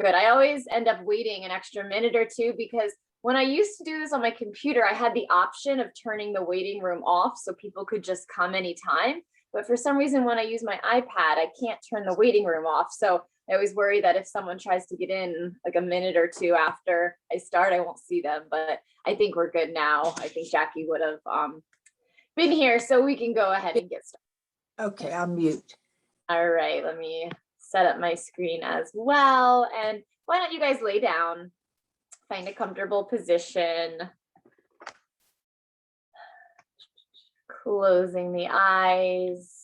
Good. I always end up waiting an extra minute or two because when I used to do this on my computer, I had the option of turning the waiting room off so people could just come anytime. But for some reason, when I use my iPad, I can't turn the waiting room off. So I always worry that if someone tries to get in like a minute or two after I start, I won't see them. But I think we're good now. I think Jackie would have been here, so we can go ahead and get started. Okay, I'll mute. All right, let me set up my screen as well. And why don't you guys lay down, find a comfortable position. Closing the eyes.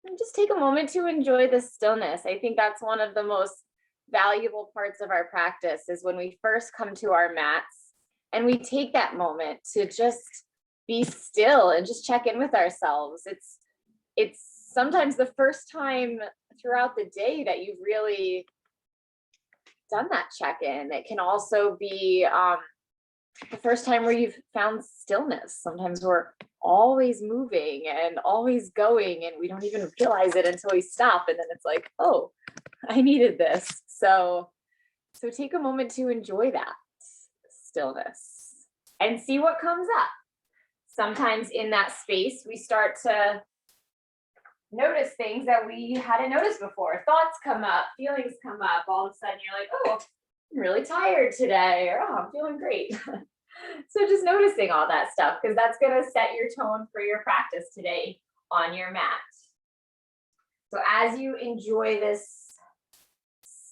And just take a moment to enjoy the stillness. I think that's one of the most valuable parts of our practice is when we first come to our mats and we take that moment to just be still and just check in with ourselves. It's sometimes the first time throughout the day that you've really done that check-in. It can also be the first time where you've found stillness. Sometimes we're always moving and always going and we don't even realize it until we stop, and then it's like, oh, I needed this. So take a moment to enjoy that stillness and see what comes up. Sometimes in that space, we start to notice things that we hadn't noticed before. Thoughts come up, feelings come up. All of a sudden you're like, oh, I'm really tired today, or oh, I'm feeling great. So just noticing all that stuff, because that's going to set your tone for your practice today on your mat. So as you enjoy this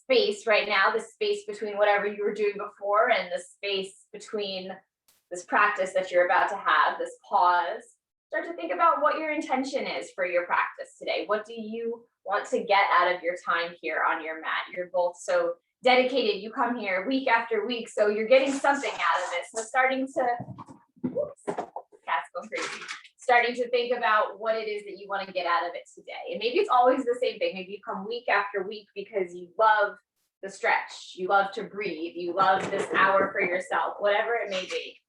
space right now, the space between whatever you were doing before and the space between this practice that you're about to have, this pause, start to think about what your intention is for your practice today. What do you want to get out of your time here on your mat? You're both so dedicated. You come here week after week, so you're getting something out of it. So starting to, cat's going crazy. Starting to think about what it is that you want to get out of it today. And maybe it's always the same thing. Maybe you come week after week because you love the stretch, you love to breathe, you love this hour for yourself, whatever it may be.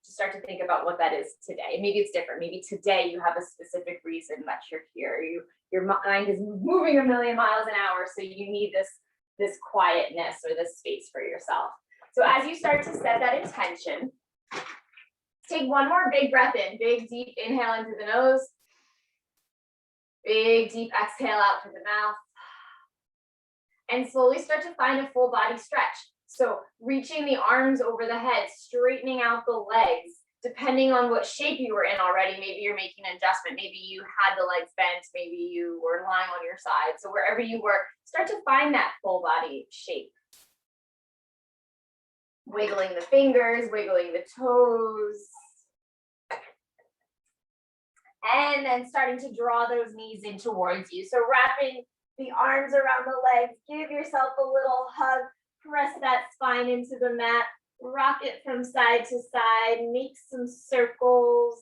To start to think about what that is today. Maybe it's different. Maybe today you have a specific reason that you're here. Your mind is moving a million miles an hour, so you need this quietness or this space for yourself. So as you start to set that intention, take one more big breath in. Big, deep inhale into the nose. Big, deep exhale out through the mouth. And slowly start to find a full body stretch. So reaching the arms over the head, straightening out the legs, depending on what shape you were in already. Maybe you're making an adjustment. Maybe you had the legs bent. Maybe you were lying on your side. So wherever you were, start to find that full body shape. Wiggling the fingers, wiggling the toes. And then starting to draw those knees in towards you. So wrapping the arms around the legs, give yourself a little hug. Press that spine into the mat, rock it from side to side, make some circles,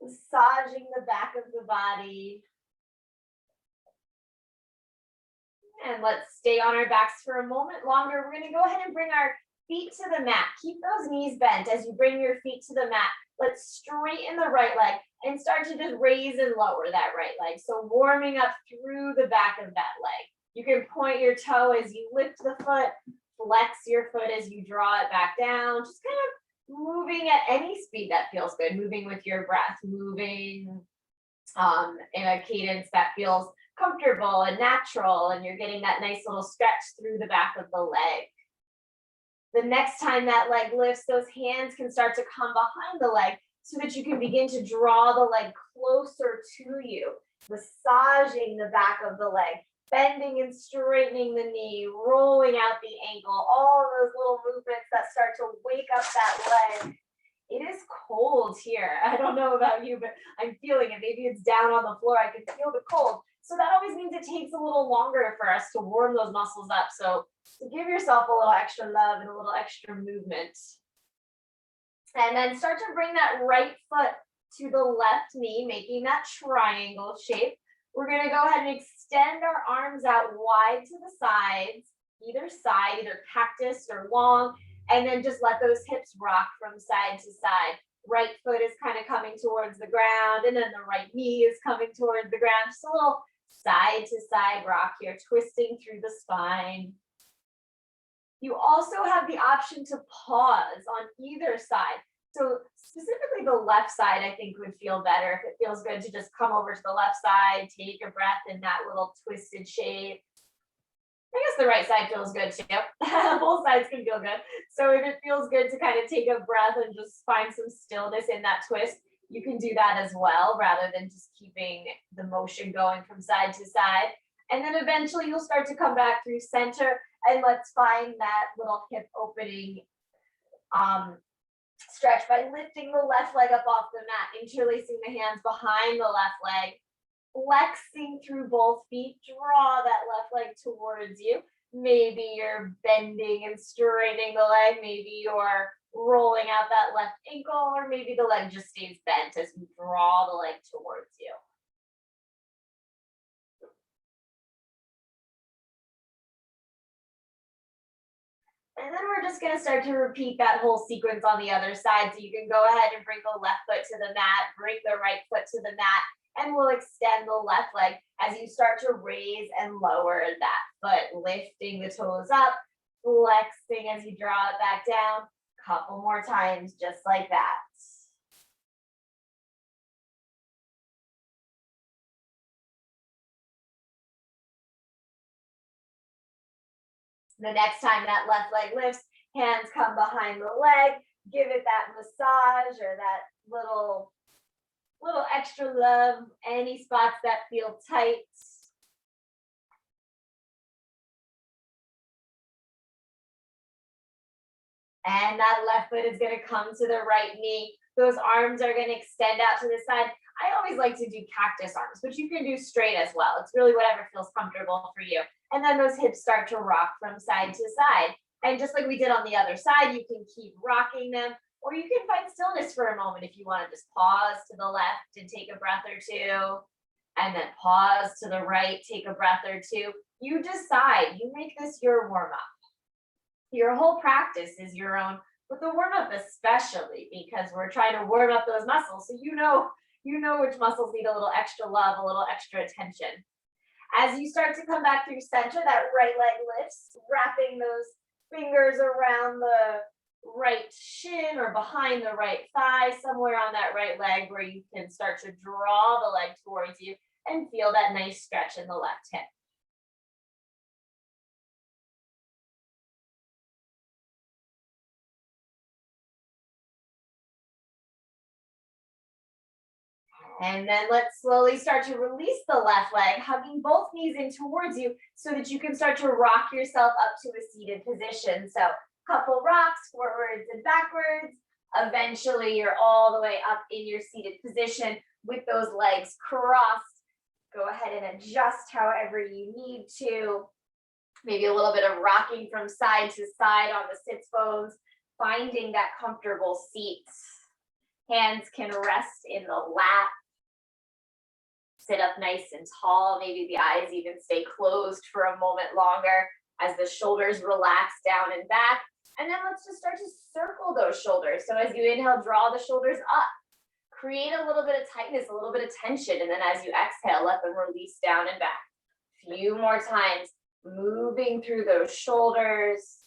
massaging the back of the body. And let's stay on our backs for a moment longer. We're going to go ahead and bring our feet to the mat. Keep those knees bent as you bring your feet to the mat. Let's straighten the right leg and start to just raise and lower that right leg. So warming up through the back of that leg. You can point your toe as you lift the foot, flex your foot as you draw it back down, just kind of moving at any speed that feels good, moving with your breath, moving in a cadence that feels comfortable and natural, and you're getting that nice little stretch through the back of the leg. The next time that leg lifts, those hands can start to come behind the leg so that you can begin to draw the leg closer to you, massaging the back of the leg. Bending and straightening the knee, rolling out the ankle, all those little movements that start to wake up that leg. It is cold here. I don't know about you, but I'm feeling it. Maybe it's down on the floor. I can feel the cold. So that always means it takes a little longer for us to warm those muscles up. So give yourself a little extra love and a little extra movement. And then start to bring that right foot to the left knee, making that triangle shape. We're going to go ahead and extend our arms out wide to the sides, either side, either cactus or long, and then just let those hips rock from side to side. right foot is kind of coming towards the ground, and then the right knee is coming towards the ground. Just a little side to side rock here, twisting through the spine. You also have the option to pause on either side. So specifically the left side, I think would feel better if it feels good to just come over to the left side, take a breath in that little twisted shape. I guess the right side feels good too. Both sides can feel good. So if it feels good to kind of take a breath and just find some stillness in that twist, you can do that as well, rather than just keeping the motion going from side to side. And then eventually you'll start to come back through center, and let's find that little hip opening stretch by lifting the left leg up off the mat, interlacing the hands behind the left leg, flexing through both feet, draw that left leg towards you. Maybe you're bending and straightening the leg, maybe you're rolling out that left ankle, or maybe the leg just stays bent as you draw the leg towards you. And then we're just going to start to repeat that whole sequence on the other side. So you can go ahead and bring the left foot to the mat, bring the right foot to the mat, and we'll extend the left leg as you start to raise and lower that foot, lifting the toes up, flexing as you draw it back down. Couple more times, just like that. The next time that left leg lifts, hands come behind the leg, give it that massage or that little extra love, any spots that feel tight. And that left foot is going to come to the right knee. Those arms are going to extend out to the side. I always like to do cactus arms, but you can do straight as well. It's really whatever feels comfortable for you. And then those hips start to rock from side to side. And just like we did on the other side, you can keep rocking them, or you can find stillness for a moment if you want to just pause to the left and take a breath or two, and then pause to the right, take a breath or two. You decide, you make this your warm-up. Your whole practice is your own, but the warm-up especially, because we're trying to warm up those muscles. So you know which muscles need a little extra love, a little extra attention. As you start to come back through center, that right leg lifts, wrapping those fingers around the right shin or behind the right thigh, somewhere on that right leg where you can start to draw the leg towards you and feel that nice stretch in the left hip. And then let's slowly start to release the left leg, hugging both knees in towards you so that you can start to rock yourself up to a seated position. So couple rocks forwards and backwards. Eventually you're all the way up in your seated position with those legs crossed. Go ahead and adjust however you need to. Maybe a little bit of rocking from side to side on the sits bones, finding that comfortable seat. Hands can rest in the lap. Sit up nice and tall. Maybe the eyes even stay closed for a moment longer as the shoulders relax down and back. And then let's just start to circle those shoulders. So as you inhale, draw the shoulders up. Create a little bit of tightness, a little bit of tension. And then as you exhale, let them release down and back. A few more times, moving through those shoulders,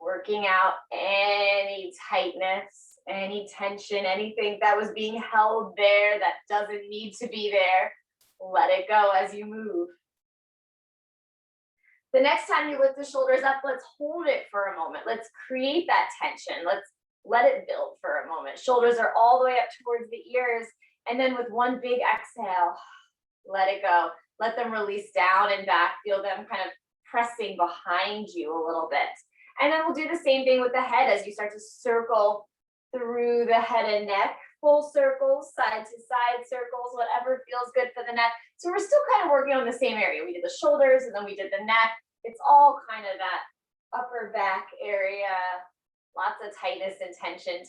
working out any tightness, any tension, anything that was being held there that doesn't need to be there. Let it go as you move. The next time you lift the shoulders up, let's hold it for a moment. Let's create that tension. Let's let it build for a moment. Shoulders are all the way up towards the ears. And then with one big exhale, let it go. Let them release down and back. Feel them kind of pressing behind you a little bit. And then we'll do the same thing with the head as you start to circle through the head and neck. Full circles, side to side circles, whatever feels good for the neck. So we're still kind of working on the same area. We did the shoulders and then we did the neck. It's all kind of that upper back area. Lots of tightness and tension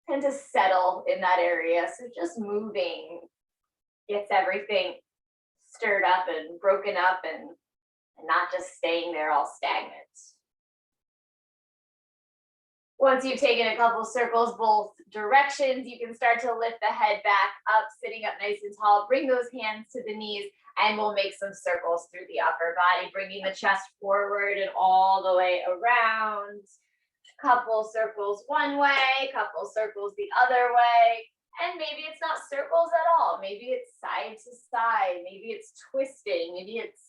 tend to settle in that area. So just moving gets everything stirred up and broken up and not just staying there all stagnant. Once you've taken a couple circles both directions, you can start to lift the head back up, sitting up nice and tall. Bring those hands to the knees, and we'll make some circles through the upper body, bringing the chest forward and all the way around. Couple circles one way, couple circles the other way. And maybe it's not circles at all. Maybe it's side to side. Maybe it's twisting. Maybe it's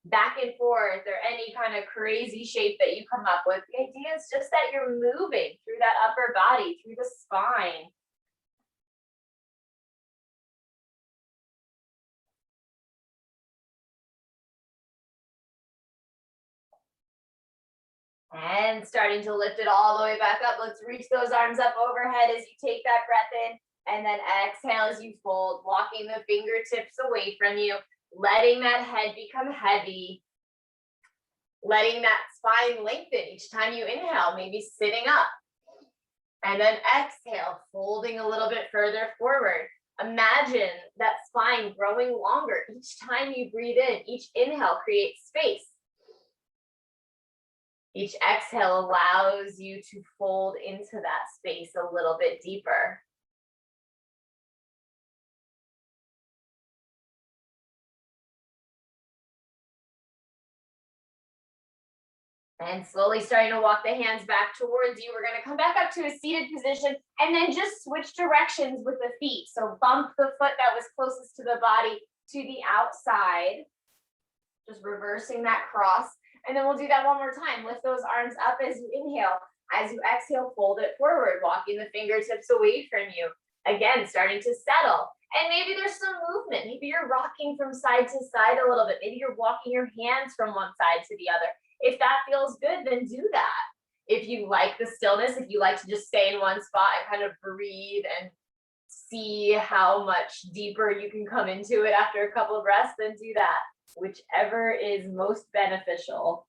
back and forth, or any kind of crazy shape that you come up with. The idea is just that you're moving through that upper body, through the spine. And starting to lift it all the way back up. Let's reach those arms up overhead as you take that breath in. And then exhale as you fold, walking the fingertips away from you, letting that head become heavy, letting that spine lengthen each time you inhale, maybe sitting up. And then exhale, folding a little bit further forward. Imagine that spine growing longer each time you breathe in. Each inhale creates space. Each exhale allows you to fold into that space a little bit deeper. And slowly starting to walk the hands back towards you. We're going to come back up to a seated position and then just switch directions with the feet. So bump the foot that was closest to the body to the outside. Just reversing that cross. And then we'll do that one more time. Lift those arms up as you inhale. As you exhale, fold it forward, walking the fingertips away from you. Again, starting to settle. And maybe there's some movement. Maybe you're rocking from side to side a little bit. Maybe you're walking your hands from one side to the other. If that feels good, then do that. If you like the stillness, if you like to just stay in one spot and kind of breathe and see how much deeper you can come into it after a couple of breaths, then do that. Whichever is most beneficial.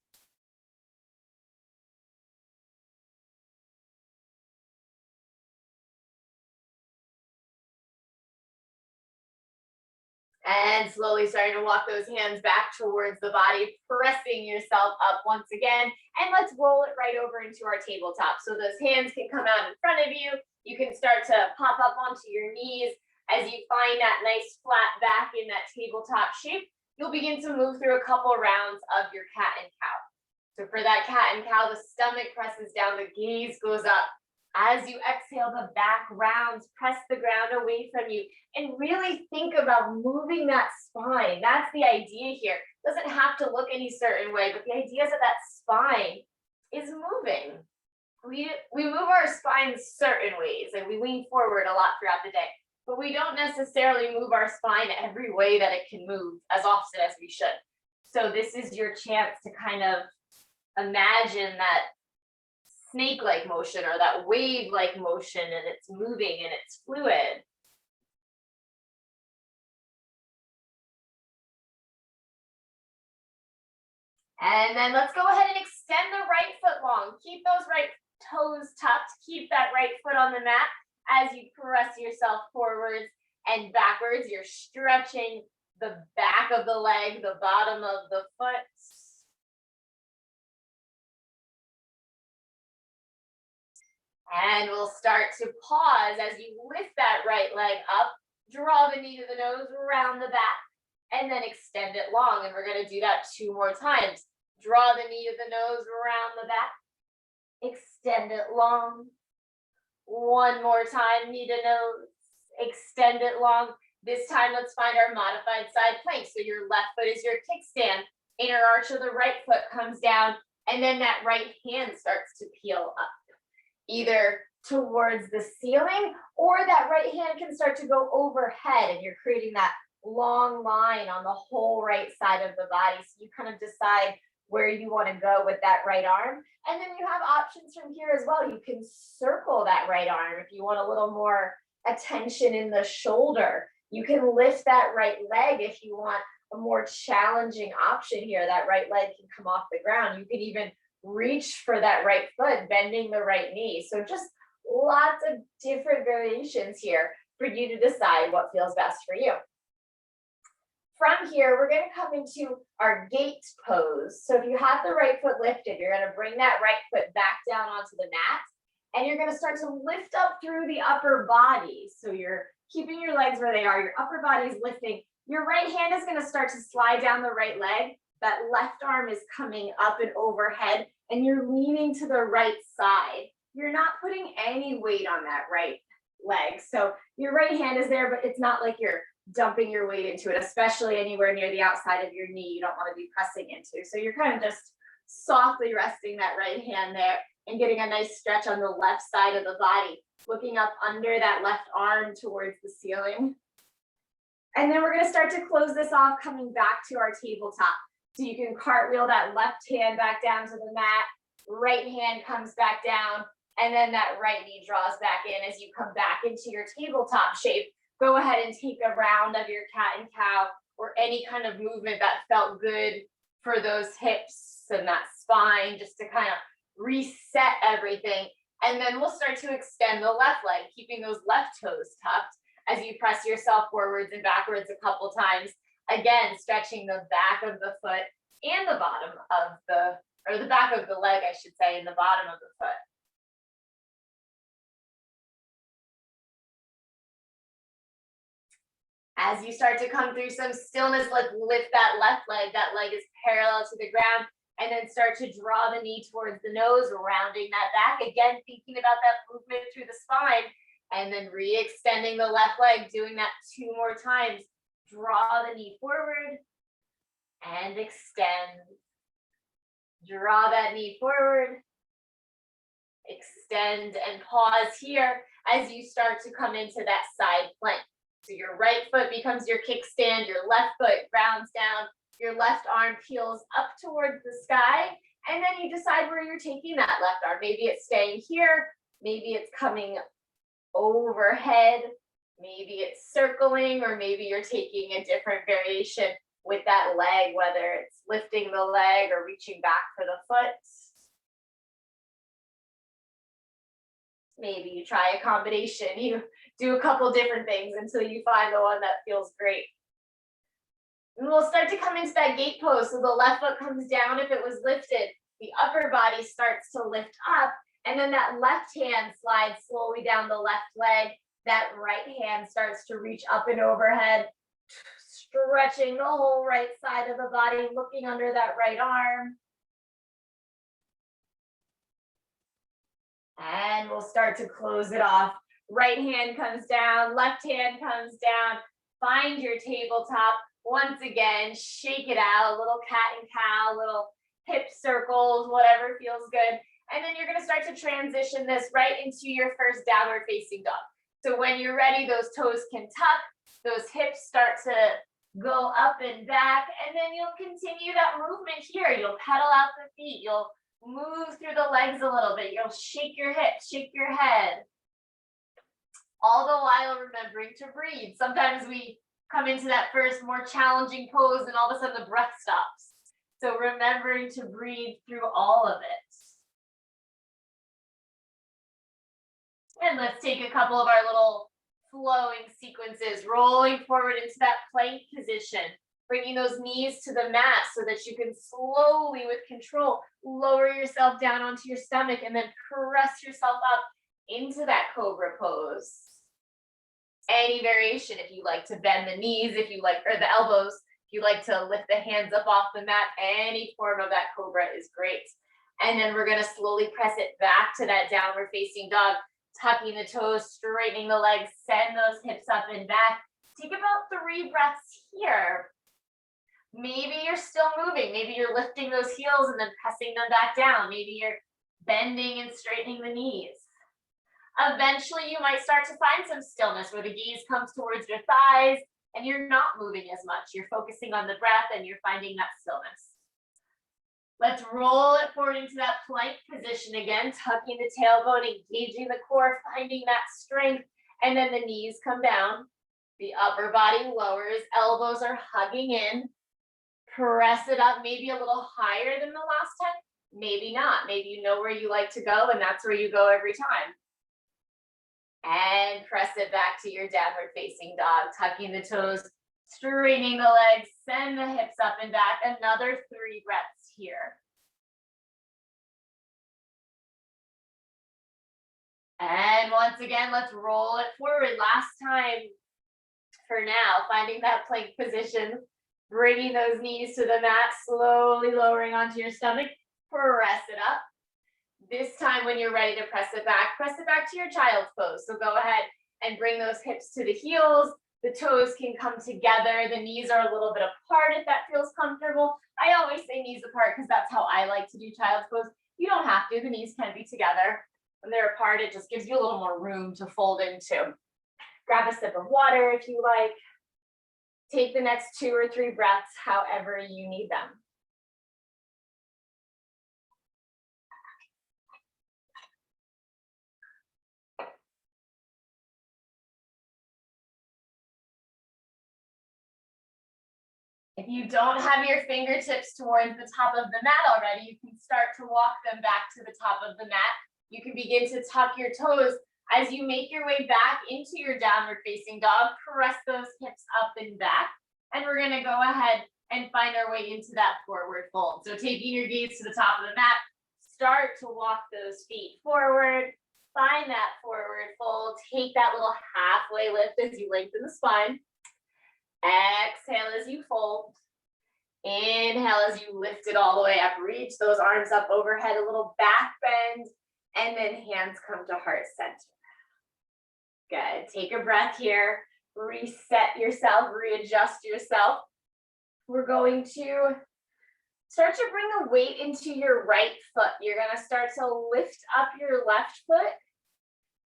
And slowly starting to walk those hands back towards the body, pressing yourself up once again. And let's roll it right over into our tabletop. So those hands can come out in front of you. You can start to pop up onto your knees. As you find that nice flat back in that tabletop shape, you'll begin to move through a couple rounds of your cat and cow. So for that cat and cow, the stomach presses down, the gaze goes up. As you exhale, the back rounds, press the ground away from you, and really think about moving that spine. That's the idea here. It doesn't have to look any certain way, but the idea is that that spine is moving. We move our spines certain ways, and we lean forward a lot throughout the day, but we don't necessarily move our spine every way that it can move as often as we should. So this is your chance to kind of imagine that snake-like motion or that wave-like motion, and it's moving and it's fluid. And then let's go ahead and extend the right foot long. Keep those right toes tucked. Keep that right foot on the mat as you press yourself forwards and backwards. You're stretching the back of the leg, the bottom of the foot. And we'll start to pause as you lift that right leg up, draw the knee to the nose, round the back, and then extend it long. And we're going to do that 2 more times. Draw the knee to the nose, round the back, extend it long. 1 more time, knee to nose, extend it long. This time, let's find our modified side plank. So your left foot is your kickstand, inner arch of the right foot comes down, and then that right hand starts to peel up, either towards the ceiling, or that right hand can start to go overhead, and you're creating that long line on the whole right side of the body. So you kind of decide where you want to go with that right arm. And then you have options from here as well. You can circle that right arm if you want a little more attention in the shoulder. You can lift that right leg if you want a more challenging option here. That right leg can come off the ground. You can even reach for that right foot, bending the right knee. So just lots of different variations here for you to decide what feels best for you. From here, we're going to come into our gate pose. So if you have the right foot lifted, you're going to bring that right foot back down onto the mat. And you're gonna start to lift up through the upper body. So you're keeping your legs where they are, your upper body is lifting. Your right hand is gonna start to slide down the right leg. That left arm is coming up and overhead, and you're leaning to the right side. You're not putting any weight on that right leg. So your right hand is there, but it's not like you're dumping your weight into it, especially anywhere near the outside of your knee. You don't want to be pressing into. So you're kind of just softly resting that right hand there and getting a nice stretch on the left side of the body, looking up under that left arm towards the ceiling. And then we're going to start to close this off, coming back to our tabletop. So you can cartwheel that left hand back down to the mat, right hand comes back down, and then that right knee draws back in as you come back into your tabletop shape. Go ahead and take a round of your cat and cow, or any kind of movement that felt good for those hips and that spine, just to kind of reset everything. And then we'll start to extend the left leg, keeping those left toes tucked as you press yourself forwards and backwards a couple times. Again, stretching the back of the foot and the bottom of the back of the leg, I should say, and the bottom of the foot. As you start to come through some stillness, let's lift that left leg. That leg is parallel to the ground, and then start to draw the knee towards the nose, rounding that back. Again, thinking about that movement through the spine, and then re-extending the left leg, doing that 2 more times. Draw the knee forward and extend. Draw that knee forward, extend, and pause here as you start to come into that side plank. So your right foot becomes your kickstand, your left foot grounds down, your left arm peels up towards the sky, and then you decide where you're taking that left arm. Maybe it's staying here, maybe it's coming overhead, maybe it's circling, or maybe you're taking a different variation with that leg, whether it's lifting the leg or reaching back for the foot. Maybe you try a combination. You do a couple different things until you find the one that feels great. And we'll start to come into that gate pose. So the left foot comes down if it was lifted. The upper body starts to lift up, and then that left hand slides slowly down the left leg. That right hand starts to reach up and overhead, stretching the whole right side of the body, looking under that right arm. And we'll start to close it off. Right hand comes down, left hand comes down. Find your tabletop. Once again, shake it out, a little cat and cow, little hip circles, whatever feels good. And then you're going to start to transition this right into your first downward facing dog. So when you're ready, those toes can tuck, those hips start to go up and back, and then you'll continue that movement here. You'll pedal out the feet, you'll move through the legs a little bit, you'll shake your hips, shake your head, all the while remembering to breathe. Sometimes we come into that first more challenging pose and all of a sudden the breath stops. So remembering to breathe through all of it. And let's take a couple of our little flowing sequences, rolling forward into that plank position, bringing those knees to the mat so that you can slowly, with control, lower yourself down onto your stomach and then press yourself up into that cobra pose. Any variation, if you like to bend the knees, if you like, or the elbows, if you like to lift the hands up off the mat, any form of that cobra is great. And then we're going to slowly press it back to that downward facing dog, tucking the toes, straightening the legs, send those hips up and back. Take about 3 breaths here. Maybe you're still moving. Maybe you're lifting those heels and then pressing them back down. Maybe you're bending and straightening the knees. Eventually, you might start to find some stillness where the gaze comes towards your thighs and you're not moving as much. You're focusing on the breath and you're finding that stillness. Let's roll it forward into that plank position again, tucking the tailbone, engaging the core, finding that strength, and then the knees come down. The upper body lowers, elbows are hugging in. Press it up, maybe a little higher than the last time, maybe not. Maybe you know where you like to go and that's where you go every time. And press it back to your downward facing dog, tucking the toes, straightening the legs, send the hips up and back. Another 3 breaths here. And once again, let's roll it forward. Last time for now, finding that plank position, bringing those knees to the mat, slowly lowering onto your stomach, press it up. This time when you're ready to press it back to your child's pose. So go ahead and bring those hips to the heels. The toes can come together. The knees are a little bit apart if that feels comfortable. I always say knees apart because that's how I like to do child's pose. You don't have to, the knees can be together. When they're apart, it just gives you a little more room to fold into. Grab a sip of water if you like. Take the next 2 or 3 breaths, however you need them. If you don't have your fingertips towards the top of the mat already, you can start to walk them back to the top of the mat. You can begin to tuck your toes. As you make your way back into your downward facing dog, press those hips up and back. And we're gonna go ahead and find our way into that forward fold. So taking your gaze to the top of the mat, start to walk those feet forward. Find that forward fold. Take that little halfway lift as you lengthen the spine. Exhale as you fold. Inhale as you lift it all the way up. Reach those arms up overhead, a little back bend, and then hands come to heart center. Good. Take a breath here. Reset yourself, readjust yourself. We're going to start to bring the weight into your right foot. You're going to start to lift up your left foot.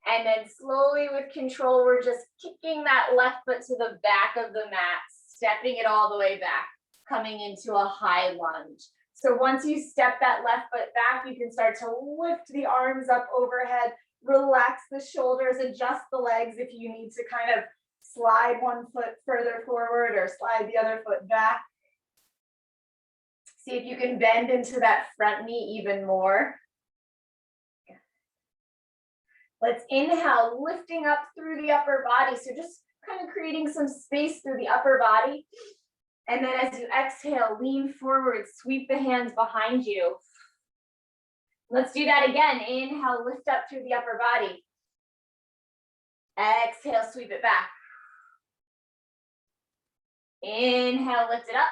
And then slowly with control, we're just kicking that left foot to the back of the mat, stepping it all the way back, coming into a high lunge. So once you step that left foot back, you can start to lift the arms up overhead, relax the shoulders, adjust the legs if you need to kind of slide one foot further forward or slide the other foot back. See if you can bend into that front knee even more. Let's inhale, lifting up through the upper body. So just kind of creating some space through the upper body. And then as you exhale, lean forward, sweep the hands behind you. Let's do that again. Inhale, lift up through the upper body. Exhale, sweep it back. Inhale, lift it up.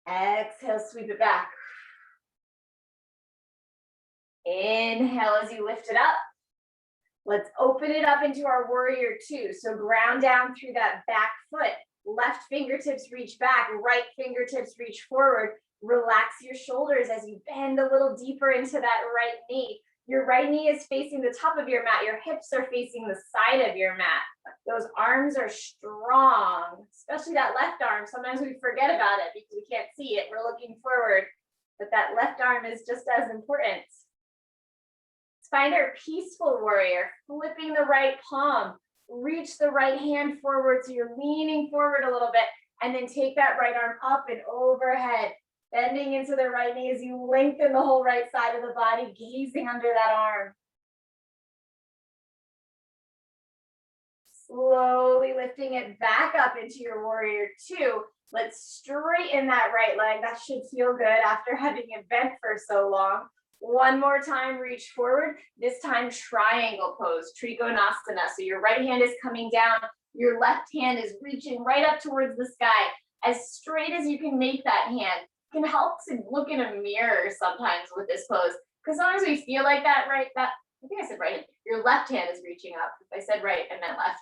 Exhale, sweep it back. Inhale as you lift it up. Let's open it up into our warrior 2. So ground down through that back foot. Left fingertips reach back, right fingertips reach forward. Relax your shoulders as you bend a little deeper into that right knee. Your right knee is facing the top of your mat. Your hips are facing the side of your mat. Those arms are strong, especially that left arm. Sometimes we forget about it because we can't see it. We're looking forward, but that left arm is just as important. Let's find our peaceful warrior, flipping the right palm. Reach the right hand forward so you're leaning forward a little bit, and then take that right arm up and overhead, bending into the right knee as you lengthen the whole right side of the body, gazing under that arm. Slowly lifting it back up into your warrior 2. Let's straighten that right leg. That should feel good after having it bent for so long. One more time, reach forward. This time, triangle pose, Trikonasana. So your right hand is coming down. Your left hand is reaching right up towards the sky. As straight as you can make that hand. It can help to look in a mirror sometimes with this pose. Because sometimes we feel like I think I said right. Your left hand is reaching up. If I said right, I meant left.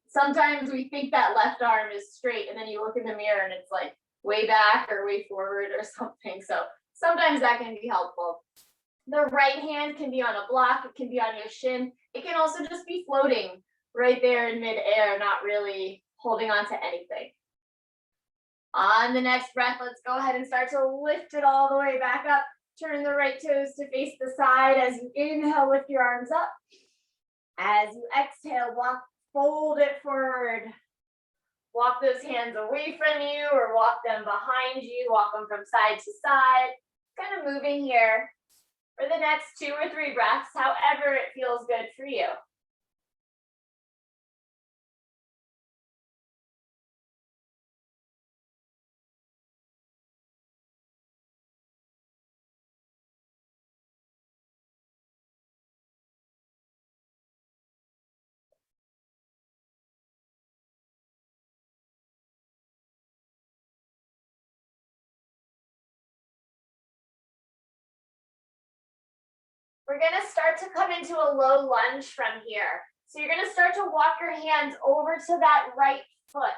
Sometimes we think that left arm is straight, and then you look in the mirror and it's like way back or way forward or something. So sometimes that can be helpful. The right hand can be on a block, it can be on your shin. It can also just be floating right there in midair, not really holding on to anything. On the next breath, let's go ahead and start to lift it all the way back up. Turn the right toes to face the side. As you inhale, lift your arms up. As you exhale, fold it forward. Walk those hands away from you or walk them behind you. Walk them from side to side. Kind of moving here for the next 2 or 3 breaths, however it feels good for you. We're gonna start to come into a low lunge from here. So you're gonna start to walk your hands over to that right foot.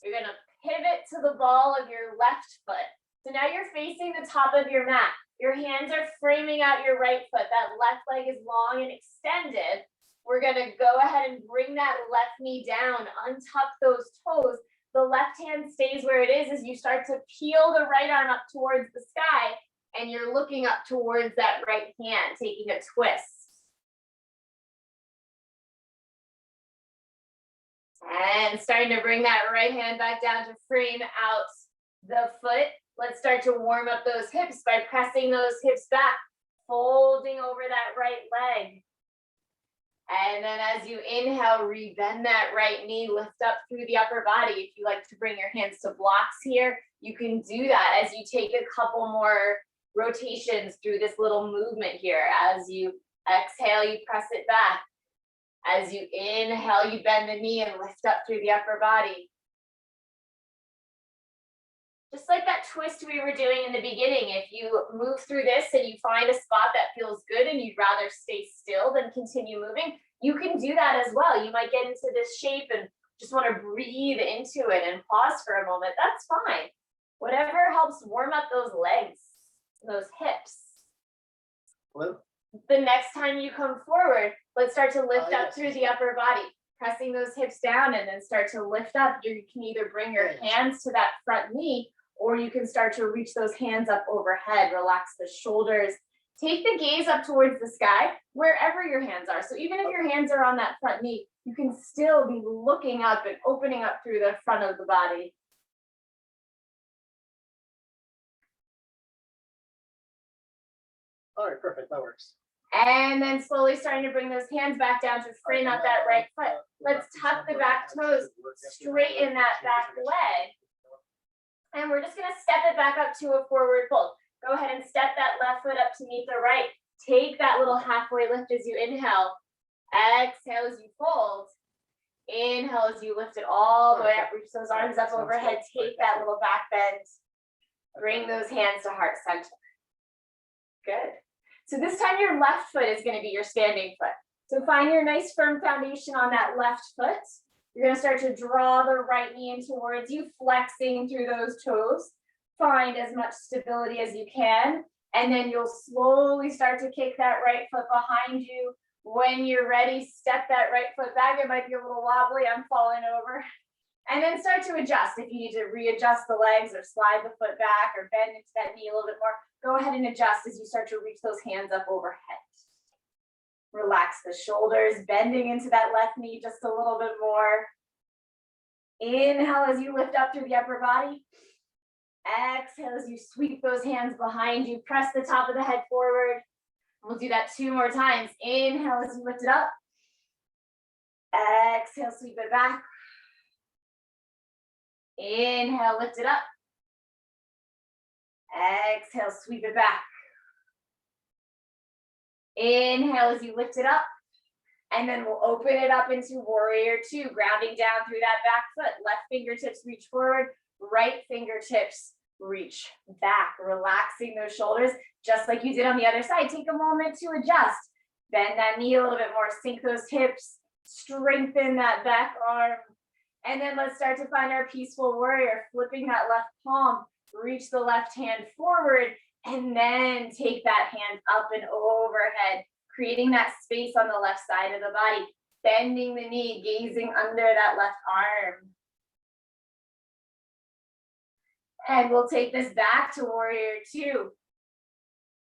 You're gonna pivot to the ball of your left foot. So now you're facing the top of your mat. Your hands are framing out your right foot. That left leg is long and extended. We're gonna go ahead and bring that left knee down, untuck those toes. The left hand stays where it is as you start to peel the right arm up towards the sky, and you're looking up towards that right hand, taking a twist. And starting to bring that right hand back down to frame out the foot. Let's start to warm up those hips by pressing those hips back, folding over that right leg. And then as you inhale, rebend that right knee, lift up through the upper body. If you like to bring your hands to blocks here, you can do that as you take a couple more rotations through this little movement here. As you exhale, you press it back. As you inhale, you bend the knee and lift up through the upper body. Just like that twist we were doing in the beginning, if you move through this and you find a spot that feels good and you'd rather stay still than continue moving, you can do that as well. You might get into this shape and just want to breathe into it and pause for a moment. That's fine. Whatever helps warm up those legs, those hips. Hello? The next time you come forward, let's start to lift up through the upper body, pressing those hips down and then start to lift up. You can either bring your hands to that front knee, or you can start to reach those hands up overhead, relax the shoulders. Take the gaze up towards the sky, wherever your hands are. So even if your hands are on that front knee, you can still be looking up and opening up through the front of the body. All right, perfect, that works. And then slowly starting to bring those hands back down to frame out that right foot. Let's tuck the back toes, straighten that back leg. And we're just gonna step it back up to a forward fold. Go ahead and step that left foot up to meet the right. Take that little halfway lift as you inhale. Exhale as you fold. Inhale as you lift it all the way up. Reach those arms up overhead. Take that little back bend. Bring those hands to heart center. Good. So this time your left foot is going to be your standing foot. So find your nice firm foundation on that left foot. You're going to start to draw the right knee in towards you, flexing through those toes. Find as much stability as you can. And then you'll slowly start to kick that right foot behind you. When you're ready, step that right foot back. It might be a little wobbly. I'm falling over. And then start to adjust. If you need to readjust the legs or slide the foot back or bend into that knee a little bit more, go ahead and adjust as you start to reach those hands up overhead. Relax the shoulders, bending into that left knee just a little bit more. Inhale as you lift up through the upper body. Exhale as you sweep those hands behind you. Press the top of the head forward. We'll do that 2 more times. Inhale as you lift it up. Exhale, sweep it back. Inhale, lift it up. Exhale, sweep it back. Inhale as you lift it up. And then we'll open it up into warrior 2, grounding down through that back foot. Left fingertips reach forward, right fingertips reach back, relaxing those shoulders, just like you did on the other side. Take a moment to adjust. Bend that knee a little bit more, sink those hips, strengthen that back arm. And then let's start to find our peaceful warrior, flipping that left palm, reach the left hand forward, and then take that hand up and overhead, creating that space on the left side of the body, bending the knee, gazing under that left arm. And we'll take this back to warrior 2.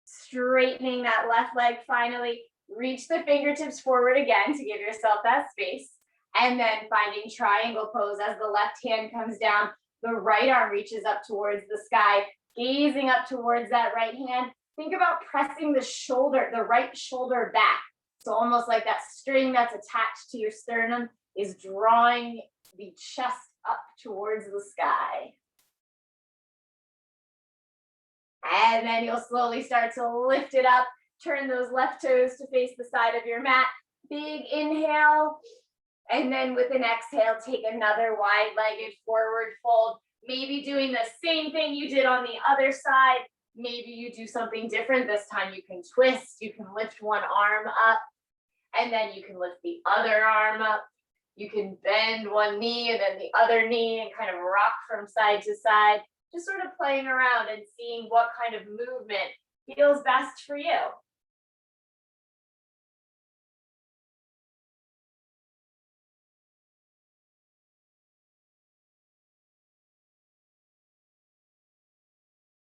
Straightening that left leg finally, reach the fingertips forward again to give yourself that space. And then finding triangle pose as the left hand comes down, the right arm reaches up towards the sky, gazing up towards that right hand. Think about pressing the shoulder, the right shoulder back. So almost like that string that's attached to your sternum is drawing the chest up towards the sky. And then you'll slowly start to lift it up, turn those left toes to face the side of your mat. Big inhale. And then with an exhale, take another wide-legged forward fold. Maybe doing the same thing you did on the other side. Maybe you do something different this time. You can twist, you can lift one arm up, and then you can lift the other arm up. You can bend one knee and then the other knee and kind of rock from side to side, just sort of playing around and seeing what kind of movement feels best for you.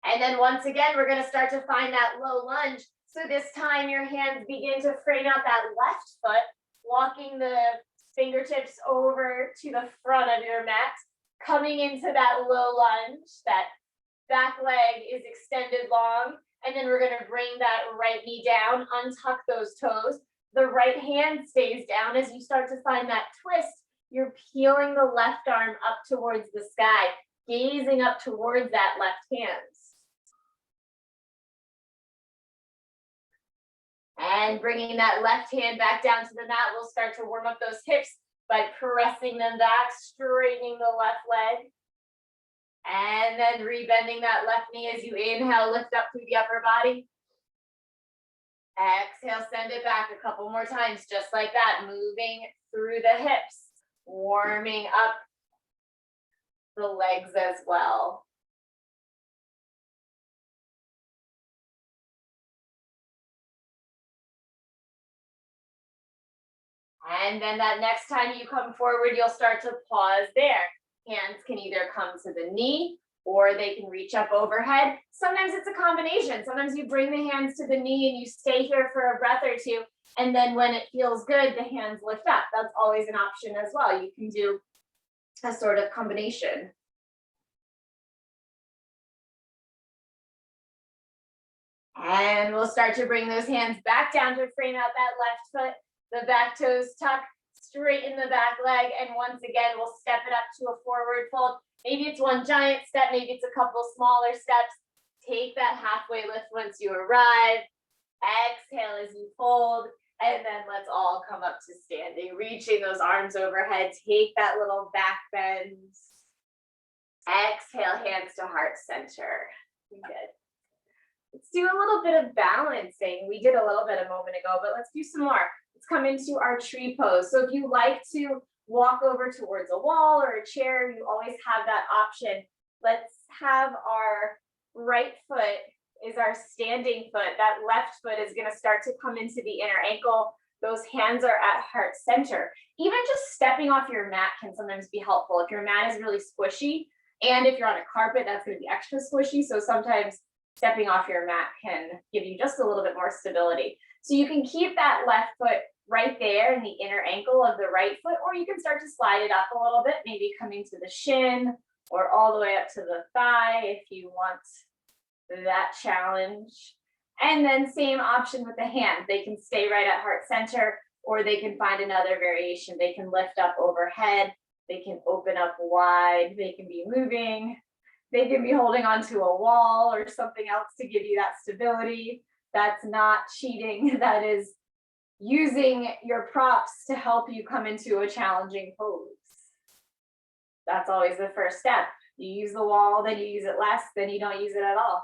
And then once again, we're going to start to find that low lunge. So this time your hands begin to frame out that left foot, walking the fingertips over to the front of your mat, coming into that low lunge. That back leg is extended long. And then we're going to bring that right knee down, untuck those toes. The right hand stays down. As you start to find that twist, you're peeling the left arm up towards the sky, gazing up towards that left hand. And bringing that left hand back down to the mat, we'll start to warm up those hips by pressing them back, straightening the left leg. And then rebending that left knee as you inhale, lift up through the upper body. Exhale, send it back a couple more times, just like that, moving through the hips, warming up the legs as well. And then that next time you come forward, you'll start to pause there. Hands can either come to the knee or they can reach up overhead. Sometimes it's a combination. Sometimes you bring the hands to the knee and you stay here for a breath or two. And then when it feels good, the hands lift up. That's always an option as well. You can do a sort of combination. And we'll start to bring those hands back down to frame out that left foot. The back toes tuck, straighten the back leg, and once again, we'll step it up to a forward fold. Maybe it's one giant step, maybe it's a couple smaller steps. Take that halfway lift once you arrive. Exhale as you fold, and then let's all come up to standing, reaching those arms overhead. Take that little back bend. Exhale, hands to heart center. Good. Let's do a little bit of balancing. We did a little bit a moment ago, but let's do some more. Let's come into our tree pose. So if you like to walk over towards a wall or a chair, you always have that option. Let's have our right foot is our standing foot. That left foot is going to start to come into the inner ankle. Those hands are at heart center. Even just stepping off your mat can sometimes be helpful. If your mat is really squishy, and if you're on a carpet, that's going to be extra squishy. So sometimes stepping off your mat can give you just a little bit more stability. So you can keep that left foot right there in the inner ankle of the right foot, or you can start to slide it up a little bit, maybe coming to the shin or all the way up to the thigh if you want that challenge. And then same option with the hands. They can stay right at heart center, or they can find another variation. They can lift up overhead. They can open up wide. They can be moving. They can be holding onto a wall or something else to give you that stability. That's not cheating. That is using your props to help you come into a challenging pose. That's always the first step. You use the wall, then you use it less, then you don't use it at all.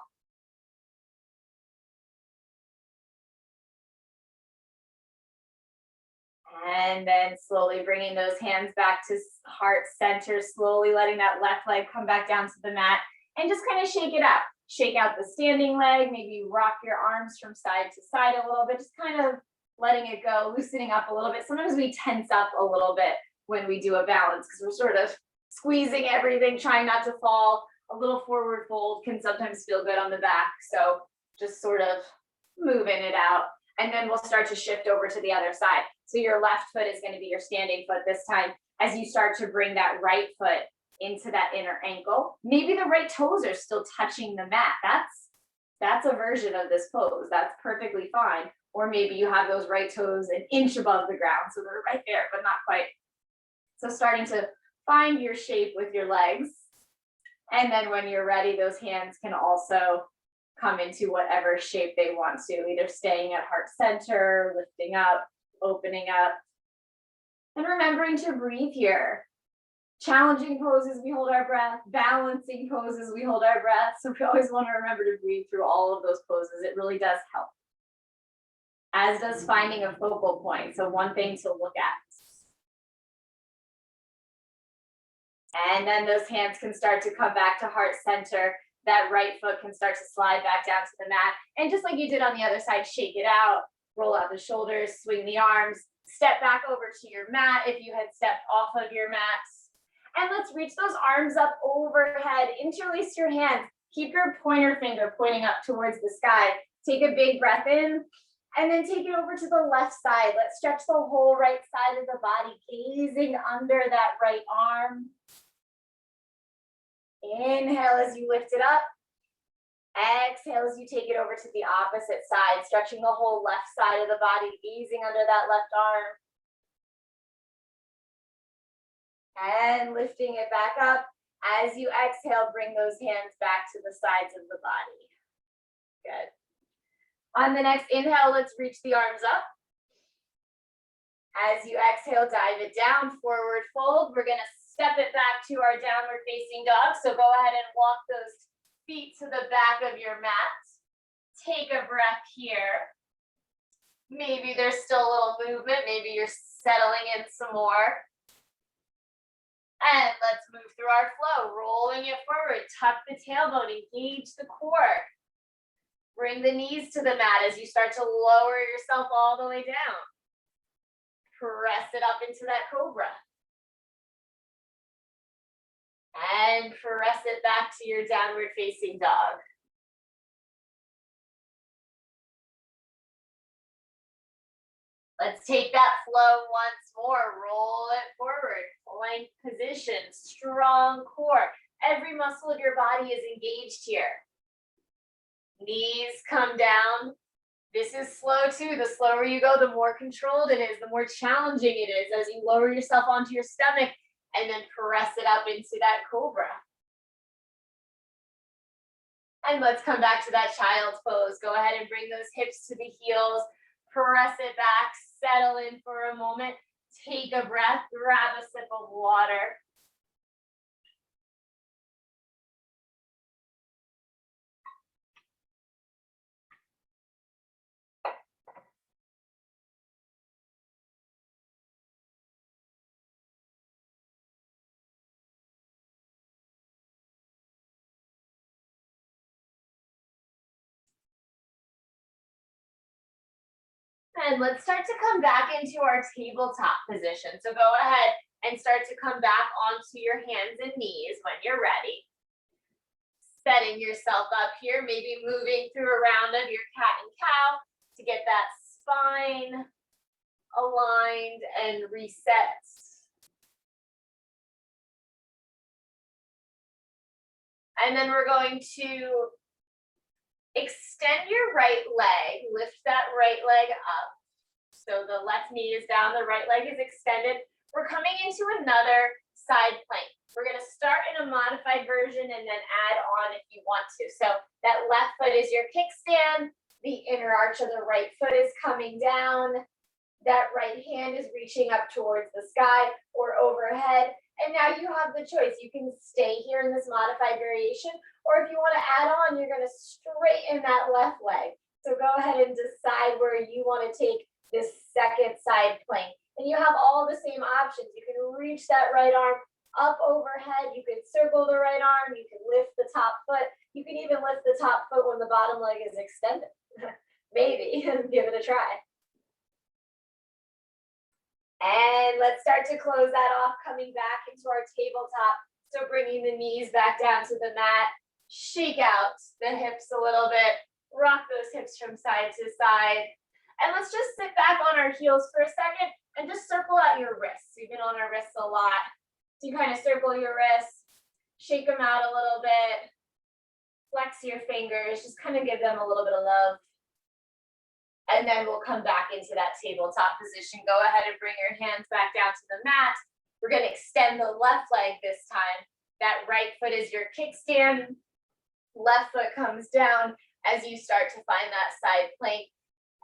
And then slowly bringing those hands back to heart center, slowly letting that left leg come back down to the mat and just kind of shake it up. Shake out the standing leg, maybe rock your arms from side to side a little bit, just kind of letting it go, loosening up a little bit. Sometimes we tense up a little bit when we do a balance because we're sort of squeezing everything, trying not to fall. A little forward fold can sometimes feel good on the back. So just sort of moving it out. And then we'll start to shift over to the other side. So your left foot is going to be your standing foot this time. As you start to bring that right foot into that inner ankle, maybe the right toes are still touching the mat. That's a version of this pose. That's perfectly fine. Or maybe you have those right toes an inch above the ground, so they're right there, but not quite. So starting to find your shape with your legs. And then when you're ready, those hands can also come into whatever shape they want to, either staying at heart center, lifting up, opening up, and remembering to breathe here. Challenging poses, we hold our breath. Balancing poses, we hold our breath. So we always want to remember to breathe through all of those poses. It really does help. As does finding a focal point. So one thing to look at. And then those hands can start to come back to heart center. That right foot can start to slide back down to the mat. And just like you did on the other side, shake it out, roll out the shoulders, swing the arms, step back over to your mat if you had stepped off of your mat. And let's reach those arms up overhead, interlace your hands. Keep your pointer finger pointing up towards the sky. Take a big breath in, and then take it over to the left side. Let's stretch the whole right side of the body, gazing under that right arm. Inhale as you lift it up. Exhale as you take it over to the opposite side, stretching the whole left side of the body, gazing under that left arm. And lifting it back up. As you exhale, bring those hands back to the sides of the body. Good. On the next inhale, let's reach the arms up. As you exhale, dive it down, forward fold. We're gonna step it back to our downward facing dog. So go ahead and walk those feet to the back of your mat. Take a breath here. Maybe there's still a little movement. Maybe you're settling in some more. And let's move through our flow, rolling it forward. Tuck the tailbone, engage the core. Bring the knees to the mat as you start to lower yourself all the way down. Press it up into that cobra. And press it back to your downward facing dog. Let's take that flow once more. Roll it forward. Plank position, strong core. Every muscle of your body is engaged here. Knees come down. This is slow too. The slower you go, the more controlled it is, the more challenging it is as you lower yourself onto your stomach and then press it up into that cobra. And let's come back to that child's pose. Go ahead and bring those hips to the heels. Press it back, settle in for a moment. Take a breath, grab a sip of water. And let's start to come back into our tabletop position. So go ahead and start to come back onto your hands and knees when you're ready. Setting yourself up here, maybe moving through a round of your cat and cow to get that spine aligned and reset. And then we're going to extend your right leg, lift that right leg up. So the left knee is down, the right leg is extended. We're coming into another side plank. We're gonna start in a modified version and then add on if you want to. So that left foot is your kickstand, the inner arch of the right foot is coming down, that right hand is reaching up towards the sky or overhead. And now you have the choice. You can stay here in this modified variation, or if you want to add on, you're going to straighten that left leg. So go ahead and decide where you want to take this second side plank. And you have all the same options. You can reach that right arm up overhead. You can circle the right arm. You can lift the top foot. You can even lift the top foot when the bottom leg is extended. Maybe. Give it a try. And let's start to close that off, coming back into our tabletop. So bringing the knees back down to the mat, shake out the hips a little bit, rock those hips from side to side. And let's just sit back on our heels for a second and just circle out your wrists. We've been on our wrists a lot. So you kind of circle your wrists, shake them out a little bit, flex your fingers, just kind of give them a little bit of love. And then we'll come back into that tabletop position. Go ahead and bring your hands back down to the mat. We're going to extend the left leg this time. That right foot is your kickstand. Left foot comes down as you start to find that side plank.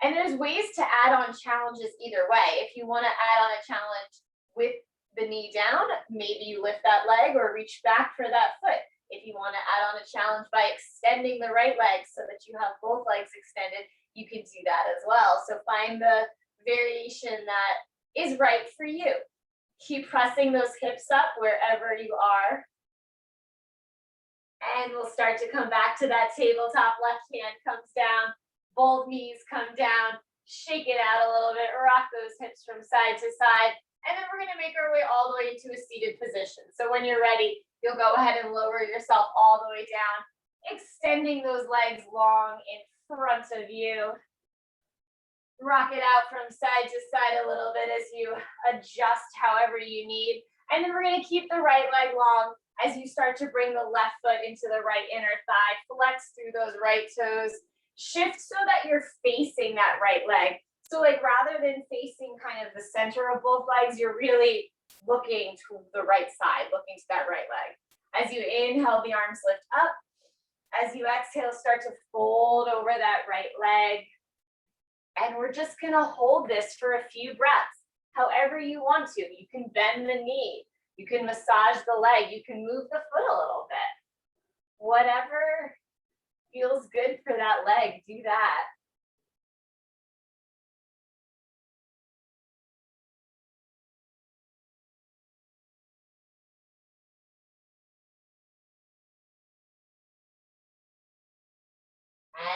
And there's ways to add on challenges either way. If you want to add on a challenge with the knee down, maybe you lift that leg or reach back for that foot. If you want to add on a challenge by extending the right leg so that you have both legs extended, you can do that as well. So find the variation that is right for you. Keep pressing those hips up wherever you are. And we'll start to come back to that tabletop. Left hand comes down, both knees come down, shake it out a little bit, rock those hips from side to side. And then we're going to make our way all the way into a seated position. So when you're ready, you'll go ahead and lower yourself all the way down, extending those legs long in front of you. Rock it out from side to side a little bit as you adjust however you need. And then we're going to keep the right leg long as you start to bring the left foot into the right inner thigh. Flex through those right toes. Shift so that you're facing that right leg. So like rather than facing kind of the center of both legs, you're really looking to the right side, looking to that right leg. As you inhale, the arms lift up. As you exhale, start to fold over that right leg. And we're just gonna hold this for a few breaths, however you want to. You can bend the knee, you can massage the leg, you can move the foot a little bit. Whatever feels good for that leg, do that.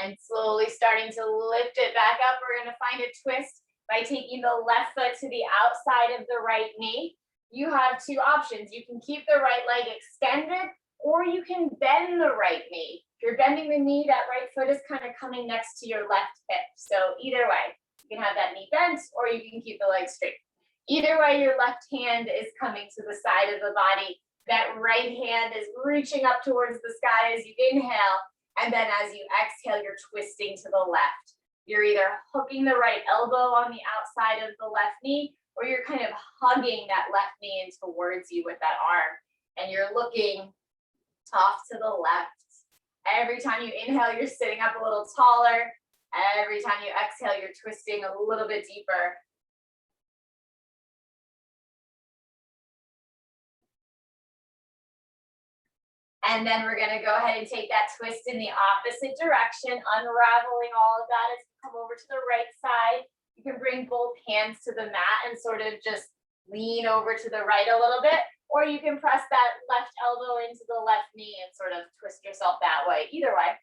And slowly starting to lift it back up. We're going to find a twist by taking the left foot to the outside of the right knee. You have two options. You can keep the right leg extended, or you can bend the right knee. If you're bending the knee, that right foot is kind of coming next to your left hip. So either way, you can have that knee bent, or you can keep the leg straight. Either way, your left hand is coming to the side of the body. That right hand is reaching up towards the sky as you inhale. And then as you exhale, you're twisting to the left. You're either hooking the right elbow on the outside of the left knee, or you're kind of hugging that left knee in towards you with that arm. And you're looking off to the left. Every time you inhale, you're sitting up a little taller. Every time you exhale, you're twisting a little bit deeper. And then we're going to go ahead and take that twist in the opposite direction, unraveling all of that as you come over to the right side. You can bring both hands to the mat and sort of just lean over to the right a little bit, or you can press that left elbow into the left knee and sort of twist yourself that way, either way.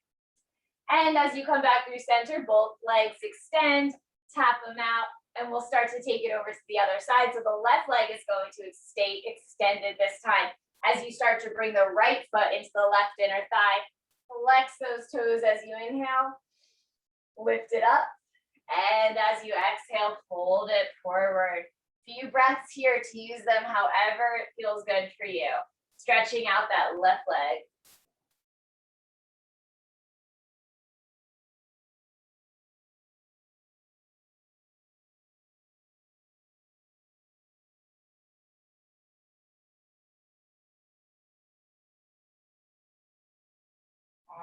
And as you come back through center, both legs extend, tap them out, and we'll start to take it over to the other side. So the left leg is going to stay extended this time. As you start to bring the right foot into the left inner thigh, flex those toes as you inhale, lift it up, and as you exhale, fold it forward. Few breaths here to use them however it feels good for you. Stretching out that left leg.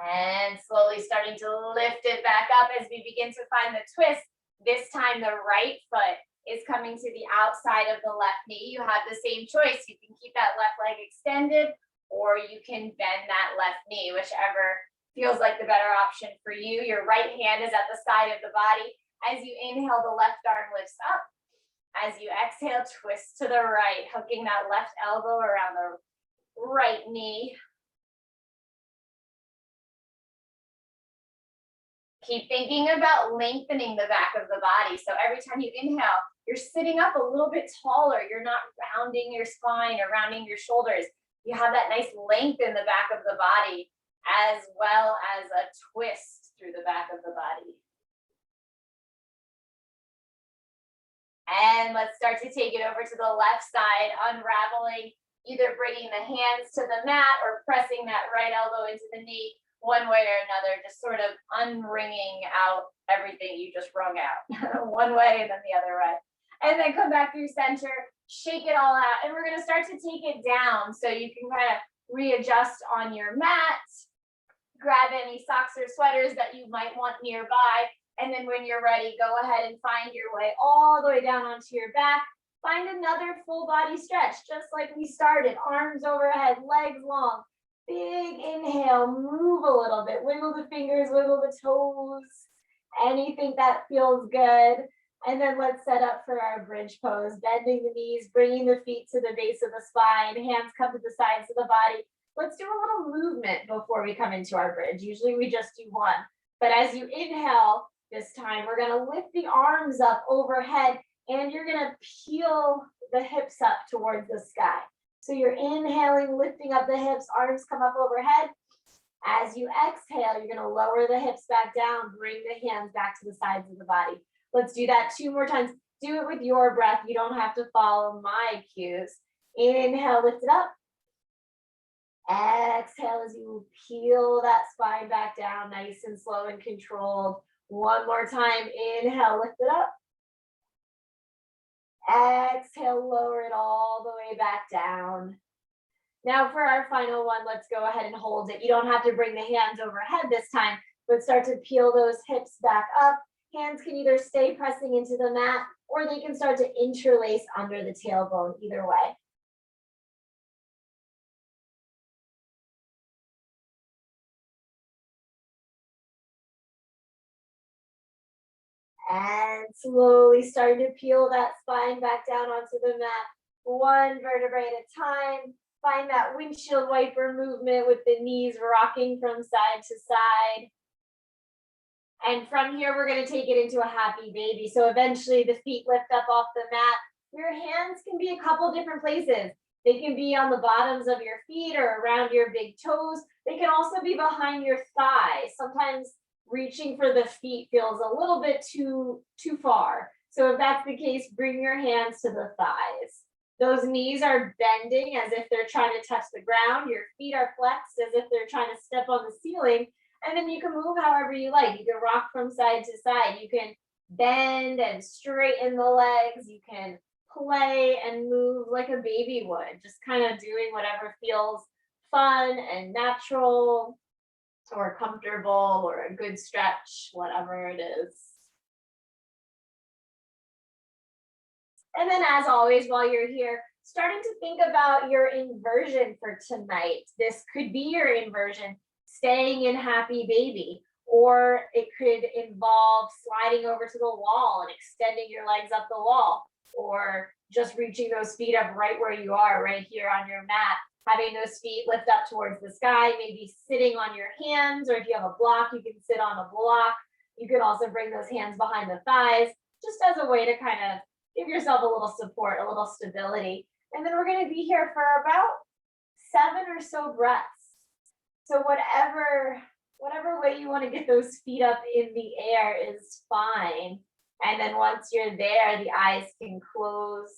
And slowly starting to lift it back up as we begin to find the twist. This time the right foot is coming to the outside of the left knee. You have the same choice. You can keep that left leg extended, or you can bend that left knee, whichever feels like the better option for you. Your right hand is at the side of the body. As you inhale, the left arm lifts up. As you exhale, twist to the right, hooking that left elbow around the right knee. Keep thinking about lengthening the back of the body. So every time you inhale, you're sitting up a little bit taller. You're not rounding your spine or rounding your shoulders. You have that nice length in the back of the body, as well as a twist through the back of the body. And let's start to take it over to the left side, unraveling, either bringing the hands to the mat or pressing that right elbow into the knee. One way or another, just sort of unwringing out everything you just wrung out. One way and then the other way. And then come back through center, shake it all out. And we're going to start to take it down so you can kind of readjust on your mat. Grab any socks or sweaters that you might want nearby. And then when you're ready, go ahead and find your way all the way down onto your back. Find another full body stretch, just like we started. Arms overhead, legs long. Big inhale, move a little bit. Wiggle the fingers, wiggle the toes. Anything that feels good. And then let's set up for our bridge pose. Bending the knees, bringing the feet to the base of the spine. Hands come to the sides of the body. Let's do a little movement before we come into our bridge. Usually we just do one. But as you inhale this time, we're going to lift the arms up overhead and you're going to peel the hips up towards the sky. So you're inhaling, lifting up the hips, arms come up overhead. As you exhale, you're going to lower the hips back down, bring the hands back to the sides of the body. Let's do that 2 more times. Do it with your breath. You don't have to follow my cues. Inhale, lift it up. Exhale as you peel that spine back down, nice and slow and controlled. One more time. Inhale, lift it up. Exhale, lower it all the way back down. Now for our final one, let's go ahead and hold it. You don't have to bring the hands overhead this time, but start to peel those hips back up. Hands can either stay pressing into the mat or they can start to interlace under the tailbone, either way. And slowly starting to peel that spine back down onto the mat, one vertebrae at a time. Find that windshield wiper movement with the knees rocking from side to side. And from here, we're going to take it into a happy baby. So eventually the feet lift up off the mat. Your hands can be a couple different places. They can be on the bottoms of your feet or around your big toes. They can also be behind your thighs. Sometimes reaching for the feet feels a little bit too far. So if that's the case, bring your hands to the thighs. Those knees are bending as if they're trying to touch the ground. Your feet are flexed as if they're trying to step on the ceiling. And then you can move however you like. You can rock from side to side. You can bend and straighten the legs. You can play and move like a baby would, just kind of doing whatever feels fun and natural or comfortable or a good stretch, whatever it is. And then as always, while you're here, starting to think about your inversion for tonight. This could be your inversion, staying in happy baby, or it could involve sliding over to the wall and extending your legs up the wall, or just reaching those feet up right where you are, right here on your mat, having those feet lift up towards the sky, maybe sitting on your hands, or if you have a block, you can sit on a block. You can also bring those hands behind the thighs, just as a way to kind of give yourself a little support, a little stability. And then we're going to be here for about 7 or so breaths. So whatever way you want to get those feet up in the air is fine. And then once you're there, the eyes can close.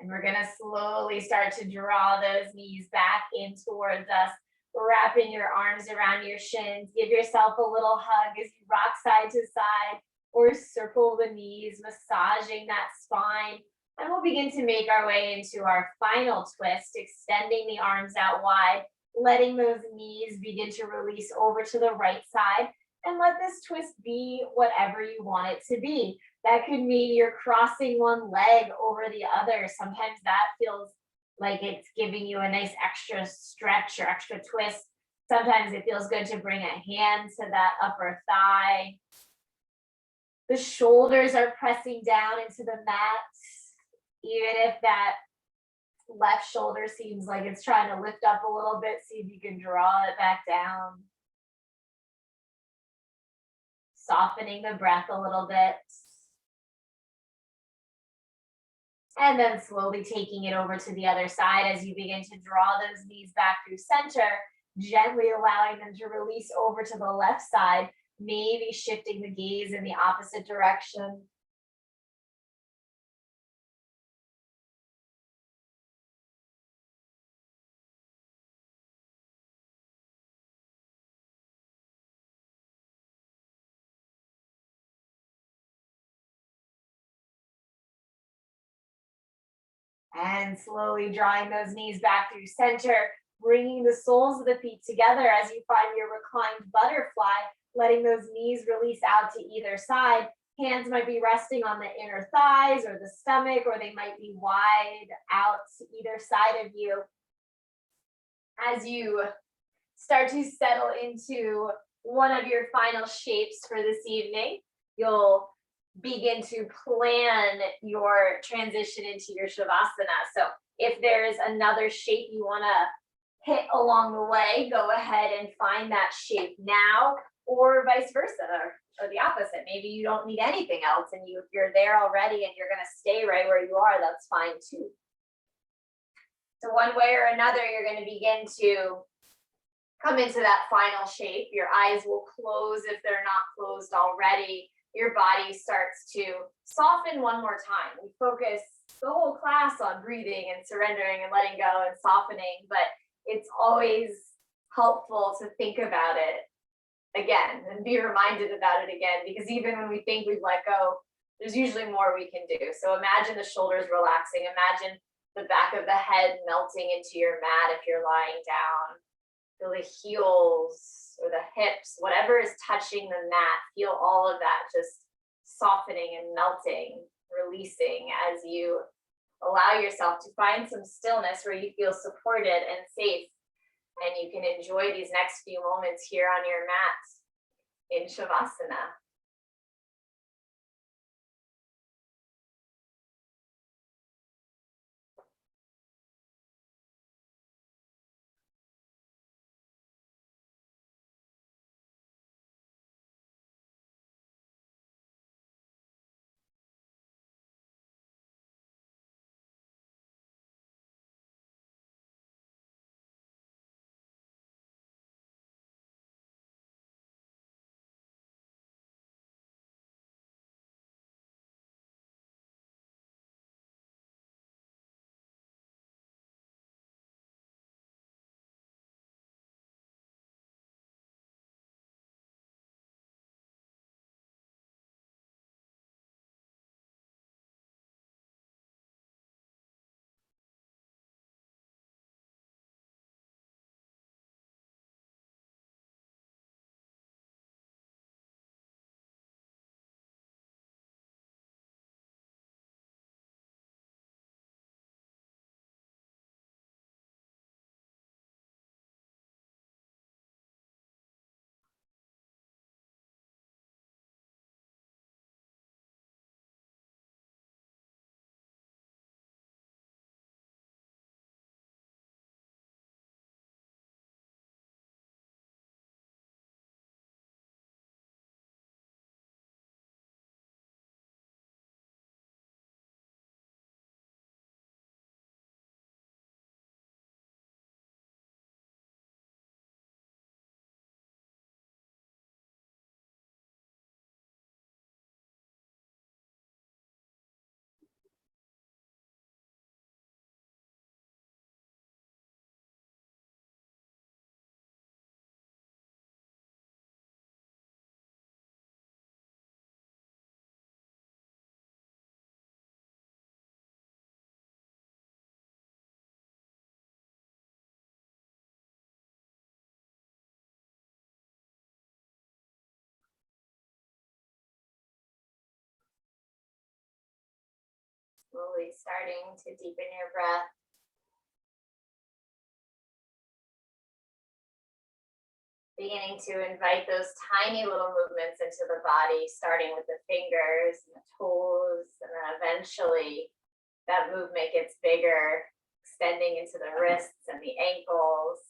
And we're going to slowly start to draw those knees back in towards us, wrapping your arms around your shins. Give yourself a little hug as you rock side to side or circle the knees, massaging that spine. And we'll begin to make our way into our final twist, extending the arms out wide, letting those knees begin to release over to the right side. And let this twist be whatever you want it to be. That could mean you're crossing one leg over the other. Sometimes that feels like it's giving you a nice extra stretch or extra twist. Sometimes it feels good to bring a hand to that upper thigh. The shoulders are pressing down into the mat, even if that left shoulder seems like it's trying to lift up a little bit. See if you can draw it back down. Softening the breath a little bit. And then slowly taking it over to the other side as you begin to draw those knees back through center, gently allowing them to release over to the left side, maybe shifting the gaze in the opposite direction. And slowly drawing those knees back through center, bringing the soles of the feet together as you find your reclined butterfly, letting those knees release out to either side. Hands might be resting on the inner thighs or the stomach, or they might be wide out to either side of you. As you start to settle into one of your final shapes for this evening, you'll begin to plan your transition into your Shavasana. So if there's another shape you want to hit along the way, go ahead and find that shape now, or vice versa, or the opposite. Maybe you don't need anything else and you're there already and you're going to stay right where you are. That's fine too. So one way or another, you're going to begin to come into that final shape. Your eyes will close if they're not closed already. Your body starts to soften one more time. We focus the whole class on breathing and surrendering and letting go and softening, but it's always helpful to think about it again and be reminded about it again, because even when we think we've let go, there's usually more we can do. So imagine the shoulders relaxing. Imagine the back of the head melting into your mat if you're lying down. Feel the heels or the hips, whatever is touching the mat, feel all of that just softening and melting, releasing as you allow yourself to find some stillness where you feel supported and safe, and you can enjoy these next few moments here on your mat in Shavasana. Slowly starting to deepen your breath. Beginning to invite those tiny little movements into the body, starting with the fingers and the toes, and then eventually that movement gets bigger, extending into the wrists and the ankles.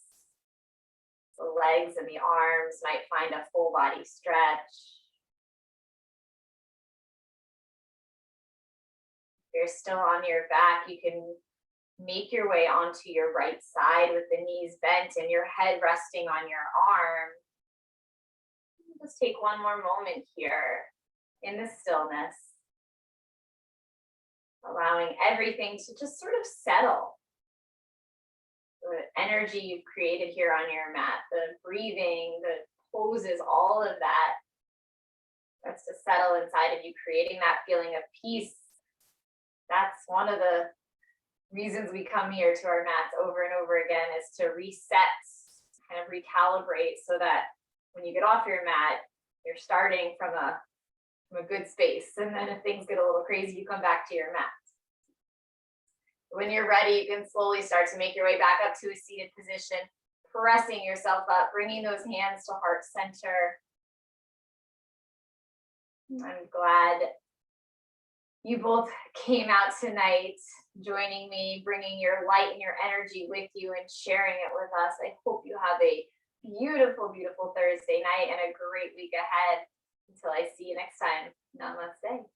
The legs and the arms might find a full body stretch. If you're still on your back, you can make your way onto your right side with the knees bent and your head resting on your arm. Just take one more moment here in the stillness, allowing everything to just sort of settle. The energy you've created here on your mat, the breathing, the poses, all of that starts to settle inside of you, creating that feeling of peace. That's one of the reasons we come here to our mats over and over again is to reset, kind of recalibrate, so that when you get off your mat, you're starting from a good space. And then if things get a little crazy, you come back to your mat. When you're ready, you can slowly start to make your way back up to a seated position, pressing yourself up, bringing those hands to heart center. I'm glad you both came out tonight, joining me, bringing your light and your energy with you and sharing it with us. I hope you have a beautiful, beautiful Thursday night and a great week ahead. Until I see you next time, namaste.